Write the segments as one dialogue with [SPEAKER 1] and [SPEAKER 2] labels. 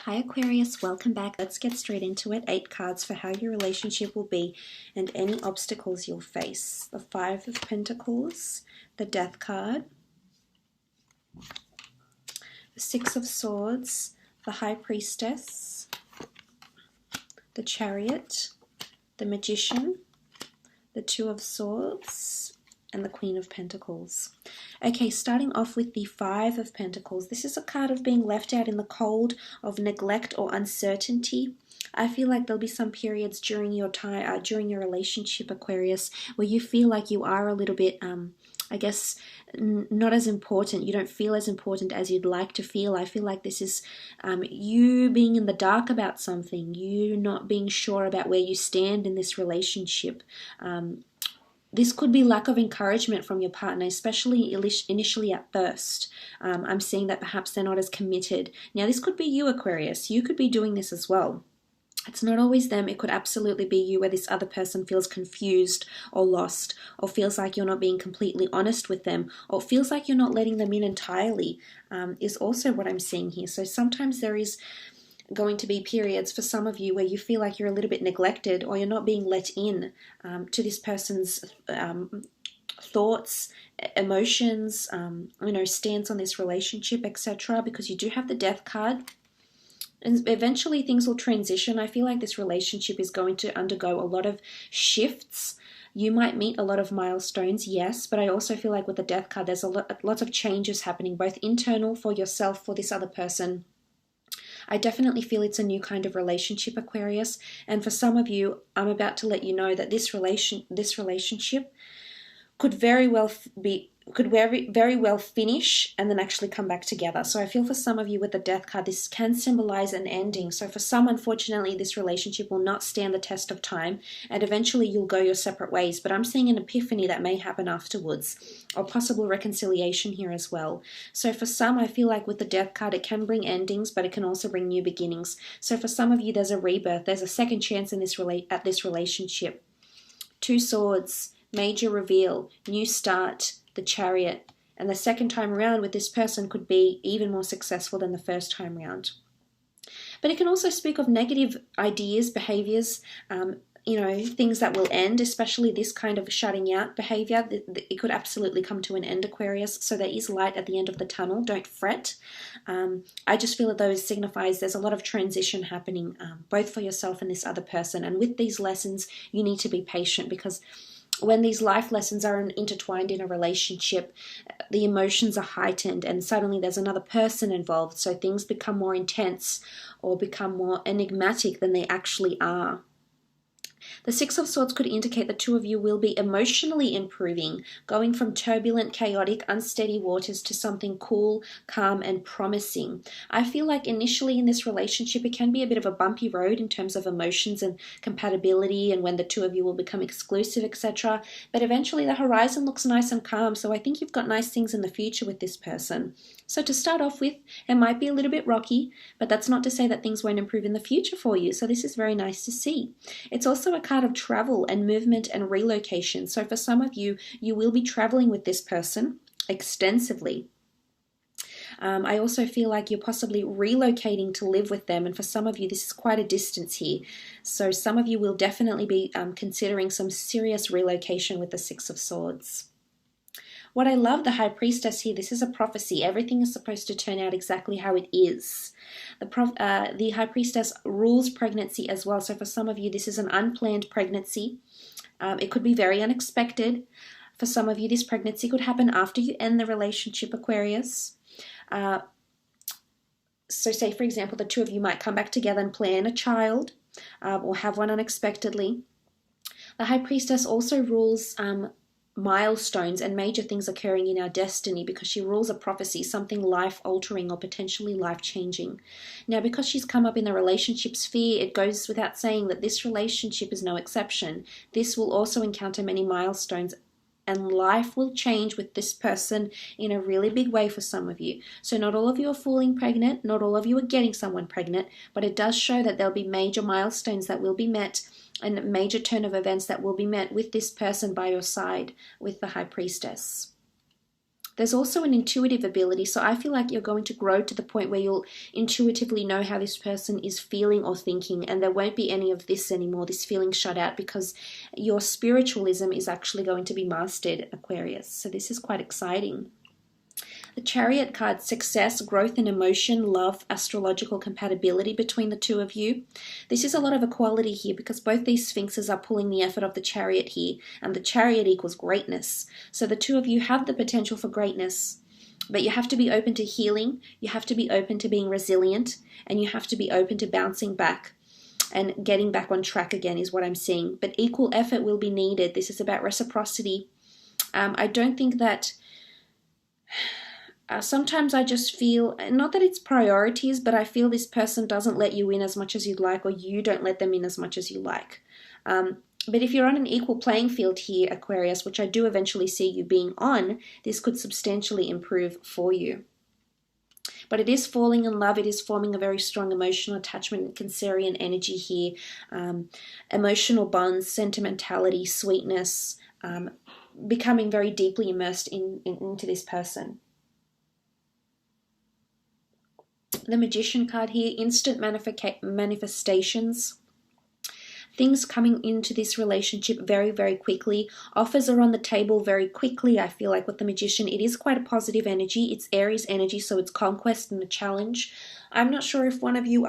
[SPEAKER 1] Hi Aquarius, welcome back. Let's get straight into it. 8 cards for how your relationship will be and any obstacles you'll face. The 5 of Pentacles, the Death card, the 6 of Swords, the High Priestess, the Chariot, the Magician, the 2 of Swords, and the Queen of Pentacles. Okay, starting off with the 5 of Pentacles. This is a card of being left out in the cold, of neglect or uncertainty. I feel like there'll be some periods during your time, during your relationship, Aquarius, where you feel like you are a little bit, I guess, not as important. You don't feel as important as you'd like to feel. I feel like this is you being in the dark about something, you not being sure about where you stand in this relationship. This could be lack of encouragement from your partner, especially initially at first. I'm seeing that perhaps they're not as committed. Now, this could be you, Aquarius. You could be doing this as well. It's not always them. It could absolutely be you, where this other person feels confused or lost, or feels like you're not being completely honest with them, or feels like you're not letting them in entirely, is also what I'm seeing here. So sometimes there is going to be periods for some of you where you feel like you're a little bit neglected, or you're not being let in to this person's thoughts, emotions, stance on this relationship, etc. Because you do have the Death card. And eventually things will transition. I feel like this relationship is going to undergo a lot of shifts. You might meet a lot of milestones, yes, but I also feel like with the Death card, there's lots of changes happening, both internal for yourself, for this other person. I definitely feel it's a new kind of relationship, Aquarius. And for some of you, I'm about to let you know that this relationship could very well finish and then actually come back together. So I feel for some of you with the Death card, this can symbolize an ending. So for some, unfortunately, this relationship will not stand the test of time, and eventually you'll go your separate ways. But I'm seeing an epiphany that may happen afterwards, or possible reconciliation here as well. So for some, I feel like with the Death card, it can bring endings, but it can also bring new beginnings. So for some of you, there's a rebirth. There's a second chance in this relationship. 2 Swords, major reveal, new start, the Chariot, and the second time around with this person could be even more successful than the first time around. But it can also speak of negative ideas, behaviors, things that will end, especially this kind of shutting out behavior. It could absolutely come to an end, Aquarius. So there is light at the end of the tunnel. Don't fret. I just feel that those signifies there's a lot of transition happening, both for yourself and this other person. And with these lessons, you need to be patient, because when these life lessons are intertwined in a relationship, the emotions are heightened and suddenly there's another person involved. So things become more intense or become more enigmatic than they actually are. The 6 of Swords could indicate the two of you will be emotionally improving, going from turbulent, chaotic, unsteady waters to something cool, calm, and promising. I feel like initially in this relationship, it can be a bit of a bumpy road in terms of emotions and compatibility, and when the two of you will become exclusive, etc. But eventually the horizon looks nice and calm, so I think you've got nice things in the future with this person. So to start off with, it might be a little bit rocky, but that's not to say that things won't improve in the future for you. So this is very nice to see. It's also a card of travel and movement and relocation. So for some of you, you will be traveling with this person extensively. I also feel like you're possibly relocating to live with them, and for some of you, this is quite a distance here. So some of you will definitely be considering some serious relocation with the 6 of Swords. What I love, the High Priestess here, this is a prophecy. Everything is supposed to turn out exactly how it is. The High Priestess rules pregnancy as well. So for some of you, this is an unplanned pregnancy. It could be very unexpected. For some of you, this pregnancy could happen after you end the relationship, Aquarius. So say, for example, the two of you might come back together and plan a child, or have one unexpectedly. The High Priestess also rules milestones and major things occurring in our destiny, because she rules a prophecy, something life-altering or potentially life-changing. Now, because she's come up in the relationship sphere, it goes without saying that this relationship is no exception. This will also encounter many milestones, and life will change with this person in a really big way for some of you. So not all of you are falling pregnant, not all of you are getting someone pregnant, but it does show that there'll be major milestones that will be met, and a major turn of events that will be met with this person by your side, with the High Priestess. There's also an intuitive ability, so I feel like you're going to grow to the point where you'll intuitively know how this person is feeling or thinking, and there won't be any of this anymore, this feeling shut out, because your spiritualism is actually going to be mastered, Aquarius. So this is quite exciting. The Chariot card, success, growth in emotion, love, astrological compatibility between the two of you. This is a lot of equality here because both these Sphinxes are pulling the effort of the Chariot here, and the Chariot equals greatness. So the two of you have the potential for greatness, but you have to be open to healing, you have to be open to being resilient, and you have to be open to bouncing back and getting back on track again is what I'm seeing. But equal effort will be needed. This is about reciprocity. I don't think that... sometimes I just feel, not that it's priorities, but I feel this person doesn't let you in as much as you'd like, or you don't let them in as much as you like. But if you're on an equal playing field here, Aquarius, which I do eventually see you being on, this could substantially improve for you. But it is falling in love. It is forming a very strong emotional attachment, Cancerian energy here. Emotional bonds, sentimentality, sweetness, becoming very deeply immersed into this person. The Magician card here, instant manifestations. Things coming into this relationship very, very quickly. Offers are on the table very quickly, I feel like, with the Magician. It is quite a positive energy. It's Aries energy, so it's conquest and a challenge. I'm not sure if one of you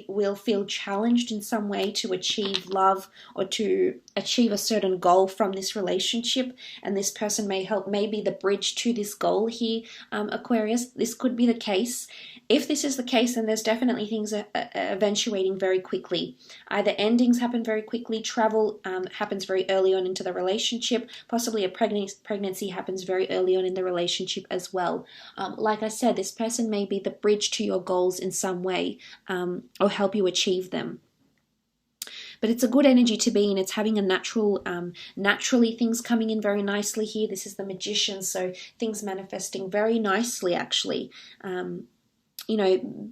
[SPEAKER 1] will feel challenged in some way to achieve love or to achieve a certain goal from this relationship, and this person may be the bridge to this goal here, Aquarius. This could be the case. If this is the case, then there's definitely things eventuating very quickly. Either endings happen very quickly, travel happens very early on into the relationship, possibly a pregnancy happens very early on in the relationship as well. Like I said, this person may be the bridge to your goals in some way, or help you achieve them. But it's a good energy to be in. It's having a naturally things coming in very nicely here. This is the Magician, so things manifesting very nicely, actually. You know,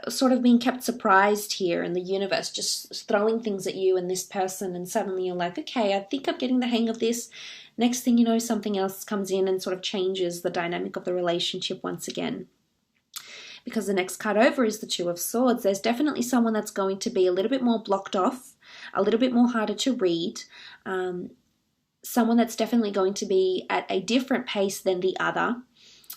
[SPEAKER 1] sort of being kept surprised here, in the universe just throwing things at you and this person, and suddenly you're like, okay, I think I'm getting the hang of this. Next thing you know, something else comes in and sort of changes the dynamic of the relationship once again. Because the next card over is the Two of Swords. There's definitely someone that's going to be a little bit more blocked off, a little bit more harder to read, someone that's definitely going to be at a different pace than the other.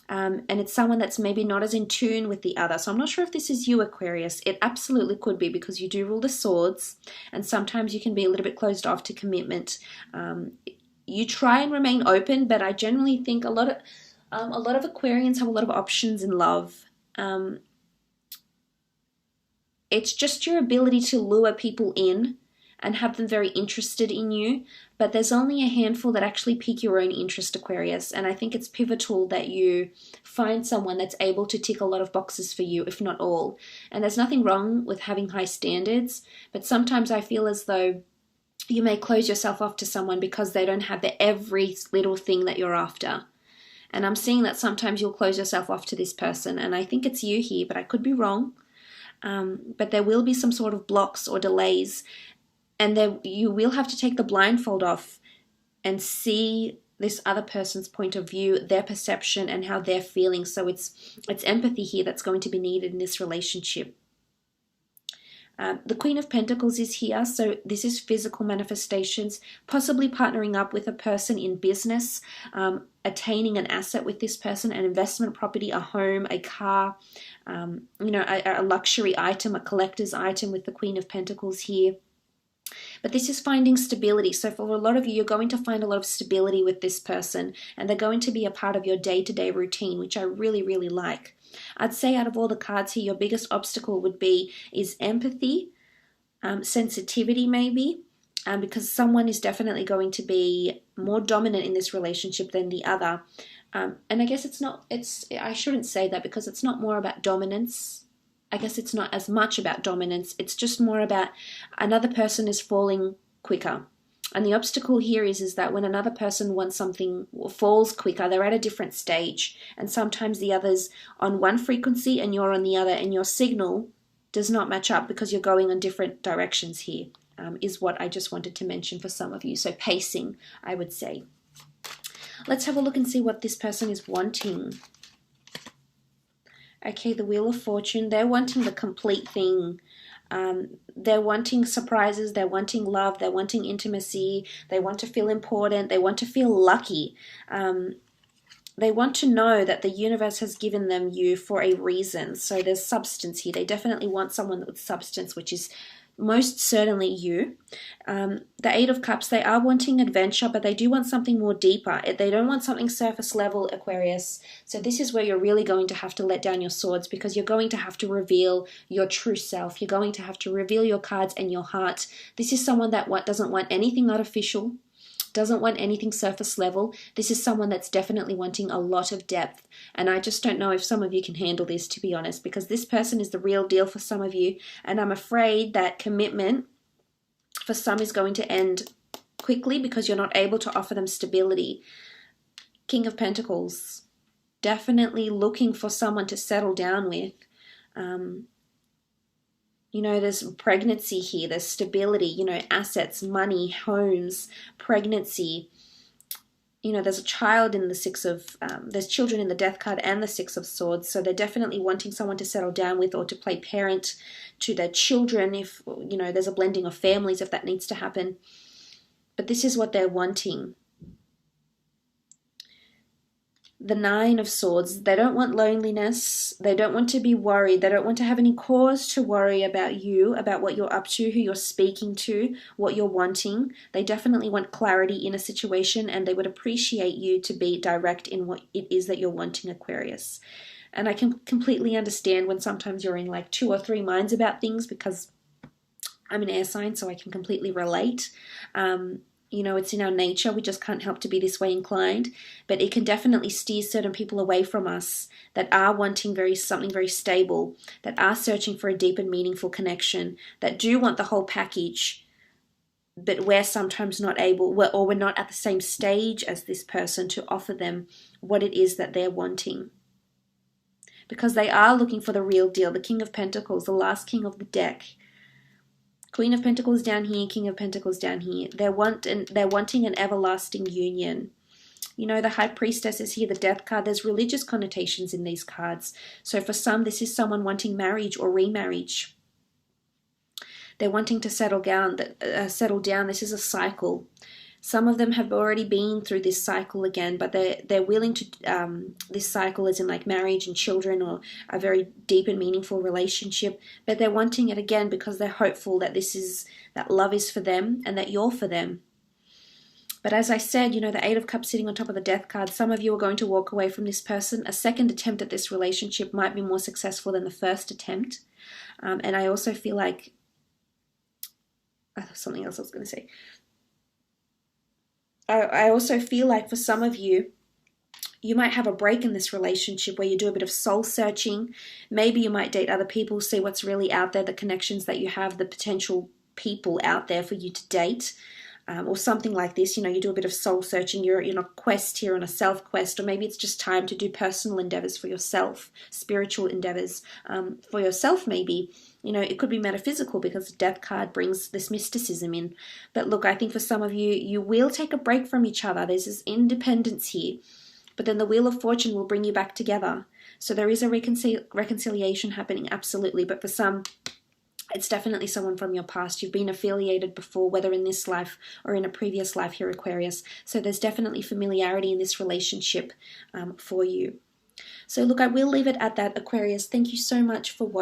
[SPEAKER 1] And it's someone that's maybe not as in tune with the other. So I'm not sure if this is you, Aquarius. It absolutely could be, because you do rule the swords, and sometimes you can be a little bit closed off to commitment. You try and remain open, but I generally think a lot of Aquarians have a lot of options in love. It's just your ability to lure people in and have them very interested in you, but there's only a handful that actually pique your own interest, Aquarius, and I think it's pivotal that you find someone that's able to tick a lot of boxes for you, if not all. And there's nothing wrong with having high standards, but sometimes I feel as though you may close yourself off to someone because they don't have the every little thing that you're after. And I'm seeing that sometimes you'll close yourself off to this person, and I think it's you here, but I could be wrong. But there will be some sort of blocks or delays, and you will have to take the blindfold off and see this other person's point of view, their perception, and how they're feeling. So it's empathy here that's going to be needed in this relationship. The Queen of Pentacles is here, so this is physical manifestations, possibly partnering up with a person in business, attaining an asset with this person, an investment property, a home, a car, a luxury item, a collector's item with the Queen of Pentacles here. But this is finding stability. So for a lot of you, you're going to find a lot of stability with this person, and they're going to be a part of your day-to-day routine, which I really, really like. I'd say out of all the cards here, your biggest obstacle is empathy, sensitivity maybe, because someone is definitely going to be more dominant in this relationship than the other. And I guess I shouldn't say that, because it's not more about dominance. I guess it's not as much about dominance. It's just more about another person is falling quicker. And the obstacle here is that when another person wants something or falls quicker, they're at a different stage. And sometimes the other's on one frequency and you're on the other, and your signal does not match up because you're going on different directions here, is what I just wanted to mention for some of you. So pacing, I would say. Let's have a look and see what this person is wanting. Okay, the Wheel of Fortune. They're wanting the complete thing. They're wanting surprises. They're wanting love. They're wanting intimacy. They want to feel important. They want to feel lucky. They want to know that the universe has given them you for a reason. So there's substance here. They definitely want someone with substance, which is most certainly you. The Eight of Cups, they are wanting adventure, but they do want something more deeper. They don't want something surface level, Aquarius. So this is where you're really going to have to let down your swords, because you're going to have to reveal your true self. You're going to have to reveal your cards and your heart. This is someone that doesn't want anything artificial, doesn't want anything surface level. This is someone that's definitely wanting a lot of depth. And I just don't know if some of you can handle this, to be honest, because this person is the real deal for some of you. And I'm afraid that commitment for some is going to end quickly because you're not able to offer them stability. King of Pentacles, definitely looking for someone to settle down with. You know, there's pregnancy here, there's stability, you know, assets, money, homes, pregnancy. You know, there's a child in the Six of, there's children in the Death card and the Six of Swords. So they're definitely wanting someone to settle down with or to play parent to their children if, you know, there's a blending of families if that needs to happen. But this is what they're wanting. The Nine of Swords, they don't want loneliness, they don't want to be worried, they don't want to have any cause to worry about you, about what you're up to, who you're speaking to, what you're wanting. They definitely want clarity in a situation, and they would appreciate you to be direct in what it is that you're wanting, Aquarius. And I can completely understand when sometimes you're in like 2 or 3 minds about things, because I'm an air sign, so I can completely relate. You know, it's in our nature. We just can't help to be this way inclined. But it can definitely steer certain people away from us that are wanting something very stable, that are searching for a deep and meaningful connection, that do want the whole package, but we're sometimes not able, or we're not at the same stage as this person to offer them what it is that they're wanting. Because they are looking for the real deal. The King of Pentacles, the last king of the deck. Queen of Pentacles down here, King of Pentacles down here. They're wanting an everlasting union. You know, the High Priestess is here, the Death card. There's religious connotations in these cards. So for some, this is someone wanting marriage or remarriage. They're wanting to settle down. This is a cycle. Some of them have already been through this cycle again, but they're willing to, this cycle is in like marriage and children or a very deep and meaningful relationship, but they're wanting it again because they're hopeful that that love is for them and that you're for them. But as I said, you know, the Eight of Cups sitting on top of the Death card, some of you are going to walk away from this person. A second attempt at this relationship might be more successful than the first attempt. And I also feel like, something else I was going to say. I also feel like for some of you, you might have a break in this relationship where you do a bit of soul searching. Maybe you might date other people, see what's really out there, the connections that you have, the potential people out there for you to date, or something like this. You know, you do a bit of soul searching. You're in a quest here, on a self quest, or maybe it's just time to do personal endeavors for yourself, spiritual endeavors for yourself maybe. You know, it could be metaphysical because the Death card brings this mysticism in. But look, I think for some of you, you will take a break from each other. There's this independence here. But then the Wheel of Fortune will bring you back together. So there is a reconciliation happening, absolutely. But for some, it's definitely someone from your past. You've been affiliated before, whether in this life or in a previous life here, Aquarius. So there's definitely familiarity in this relationship for you. So look, I will leave it at that, Aquarius. Thank you so much for watching.